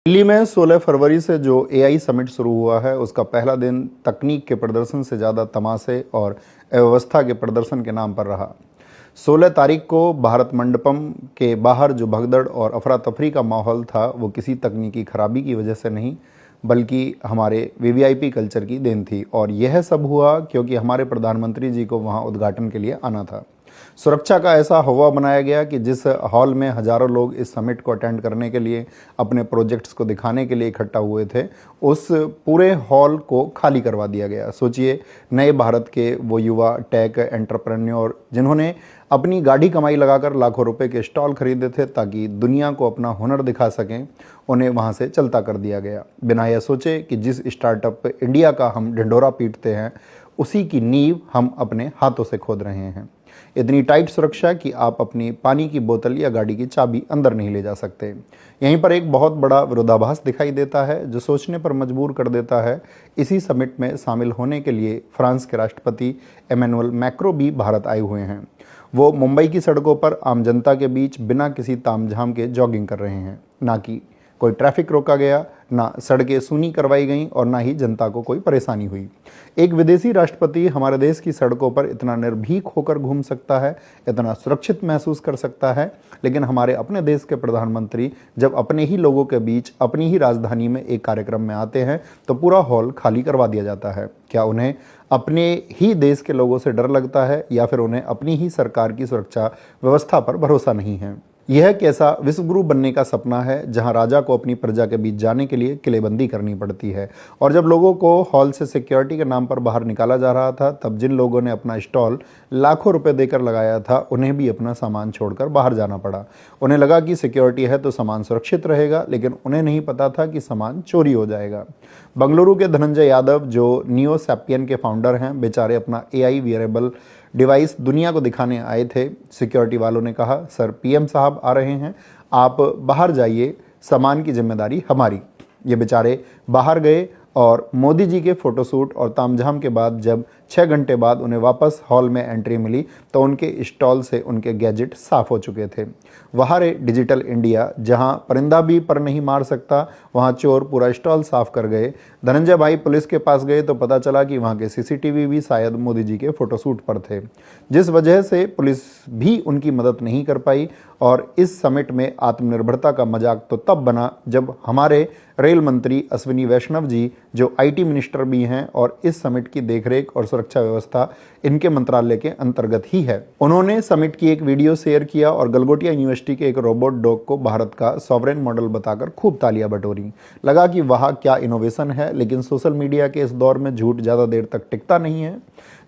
दिल्ली में 16 फरवरी से जो एआई समिट शुरू हुआ है उसका पहला दिन तकनीक के प्रदर्शन से ज़्यादा तमाशे और अव्यवस्था के प्रदर्शन के नाम पर रहा। 16 तारीख को भारत मंडपम के बाहर जो भगदड़ और अफरा तफरी का माहौल था वो किसी तकनीकी खराबी की वजह से नहीं बल्कि हमारे वीवीआईपी कल्चर की देन थी। और यह सब हुआ क्योंकि हमारे प्रधानमंत्री जी को वहाँ उद्घाटन के लिए आना था। सुरक्षा का ऐसा हवा बनाया गया कि जिस हॉल में हजारों लोग इस समिट को अटेंड करने के लिए अपने प्रोजेक्ट्स को दिखाने के लिए इकट्ठा हुए थे, उस पूरे हॉल को खाली करवा दिया गया। सोचिए, नए भारत के वो युवा टेक एंटरप्रेन्योर जिन्होंने अपनी गाढ़ी कमाई लगाकर लाखों रुपए के स्टॉल खरीदे थे ताकि दुनिया को अपना हुनर दिखा सकें, उन्हें वहां से चलता कर दिया गया। बिना यह सोचे कि जिस स्टार्टअप इंडिया का हम ढिंढोरा पीटते हैं उसी की नींव हम अपने हाथों से खोद रहे हैं। इतनी टाइट सुरक्षा कि आप अपनी पानी की बोतल या गाड़ी की चाबी अंदर नहीं ले जा सकते। यहीं पर एक बहुत बड़ा विरोधाभास दिखाई देता है जो सोचने पर मजबूर कर देता है। इसी समिट में शामिल होने के लिए फ्रांस के राष्ट्रपति इमैनुअल मैक्रों भी भारत आए हुए हैं। वो मुंबई की सड़कों पर आम जनता के बीच बिना किसी तामझाम के जॉगिंग कर रहे हैं। ना कि कोई ट्रैफिक रोका गया, ना सड़कें सूनी करवाई गईं और ना ही जनता को कोई परेशानी हुई। एक विदेशी राष्ट्रपति हमारे देश की सड़कों पर इतना निर्भीक होकर घूम सकता है, इतना सुरक्षित महसूस कर सकता है, लेकिन हमारे अपने देश के प्रधानमंत्री जब अपने ही लोगों के बीच अपनी ही राजधानी में एक कार्यक्रम में आते हैं तो पूरा हॉल खाली करवा दिया जाता है। क्या उन्हें अपने ही देश के लोगों से डर लगता है या फिर उन्हें अपनी ही सरकार की सुरक्षा व्यवस्था पर भरोसा नहीं है? यह कैसा विश्वगुरु बनने का सपना है जहां राजा को अपनी प्रजा के बीच जाने के लिए किलेबंदी करनी पड़ती है। और जब लोगों को हॉल से सिक्योरिटी के नाम पर बाहर निकाला जा रहा था तब जिन लोगों ने अपना स्टॉल लाखों रुपए देकर लगाया था उन्हें भी अपना सामान छोड़कर बाहर जाना पड़ा। उन्हें लगा कि सिक्योरिटी है तो सामान सुरक्षित रहेगा, लेकिन उन्हें नहीं पता था कि सामान चोरी हो जाएगा। बंगलुरु के धनंजय यादव जो नियो सैपियन के फाउंडर हैं, बेचारे अपना एआई वियरेबल डिवाइस दुनिया को दिखाने आए थे। सिक्योरिटी वालों ने कहा, सर पीएम साहब आ रहे हैं, आप बाहर जाइए, सामान की जिम्मेदारी हमारी। ये बेचारे बाहर गए और मोदी जी के फोटोशूट और तामझाम के बाद जब 6 घंटे बाद उन्हें वापस हॉल में एंट्री मिली तो उनके स्टॉल से उनके गैजेट साफ हो चुके थे। वहाँ रे डिजिटल इंडिया, जहाँ परिंदा भी पर नहीं मार सकता, वहाँ चोर पूरा स्टॉल साफ कर गए। धनंजय भाई पुलिस के पास गए तो पता चला कि वहाँ के सीसीटीवी भी शायद मोदी जी के फोटोशूट पर थे, जिस वजह से पुलिस भी उनकी मदद नहीं कर पाई। और इस समिट में आत्मनिर्भरता का मजाक तो तब बना जब हमारे रेल मंत्री अश्विनी वैष्णव जी, जो आईटी मिनिस्टर भी हैं और इस समिट की देखरेख और सुरक्षा व्यवस्था इनके मंत्रालय के अंतर्गत ही है, उन्होंने समिट की एक वीडियो शेयर किया और गलगोटिया यूनिवर्सिटी के एक रोबोट डॉग को भारत का सॉवरेन मॉडल बताकर खूब तालियां बटोरी। लगा कि वह क्या इनोवेशन है, लेकिन सोशल मीडिया के इस दौर में झूठ ज़्यादा देर तक टिकता नहीं है।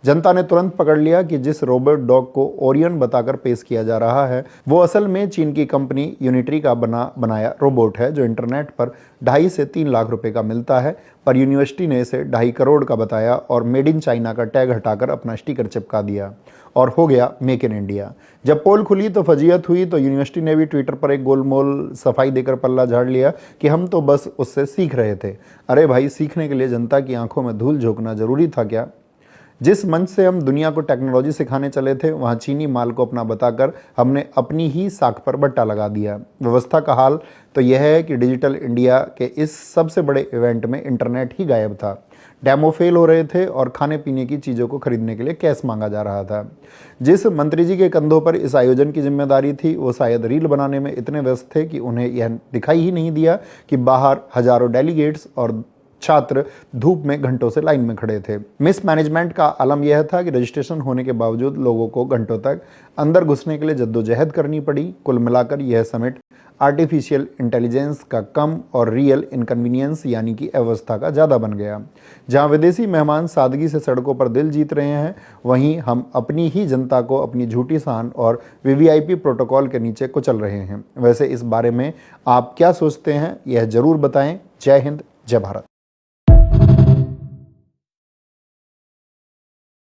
जनता ने तुरंत पकड़ लिया कि जिस रोबोट डॉग को ओरियन बताकर पेश किया जा रहा है वो असल में चीन की कंपनी यूनिट्री का बनाया रोबोट है, जो इंटरनेट पर 2.5 से 3 लाख रुपए का मिलता है। पर यूनिवर्सिटी ने इसे 2.5 करोड़ का बताया और मेड इन चाइना का टैग हटाकर अपना स्टिकर चिपका दिया और हो गया मेक इन इंडिया। जब पोल खुली तो फजीयत हुई तो यूनिवर्सिटी ने भी ट्विटर पर एक गोलमोल सफाई देकर पल्ला झाड़ लिया कि हम तो बस उससे सीख रहे थे। अरे भाई, सीखने के लिए जनता की आंखों में धूल झोंकना जरूरी था क्या? जिस मंच से हम दुनिया को टेक्नोलॉजी सिखाने चले थे वहाँ चीनी माल को अपना बताकर हमने अपनी ही साख पर बट्टा लगा दिया। व्यवस्था का हाल तो यह है कि डिजिटल इंडिया के इस सबसे बड़े इवेंट में इंटरनेट ही गायब था। डेमो फेल हो रहे थे और खाने पीने की चीज़ों को खरीदने के लिए कैश मांगा जा रहा था। जिस मंत्री जी के कंधों पर इस आयोजन की जिम्मेदारी थी वो शायद रील बनाने में इतने व्यस्त थे कि उन्हें यह दिखाई ही नहीं दिया कि बाहर हजारों डेलीगेट्स और छात्र धूप में घंटों से लाइन में खड़े थे। मिस मैनेजमेंट का आलम यह था कि रजिस्ट्रेशन होने के बावजूद लोगों को घंटों तक अंदर घुसने के लिए जद्दोजहद करनी पड़ी। कुल मिलाकर यह समिट आर्टिफिशियल इंटेलिजेंस का कम और रियल इनकन्वीनियंस यानी कि अव्यवस्था का ज़्यादा बन गया। जहां विदेशी मेहमान सादगी से सड़कों पर दिल जीत रहे हैं, वहीं हम अपनी ही जनता को अपनी झूठी शान और वीवीआईपी प्रोटोकॉल के नीचे कुचल रहे हैं। वैसे इस बारे में आप क्या सोचते हैं, यह जरूर बताएं। जय हिंद, जय भारत।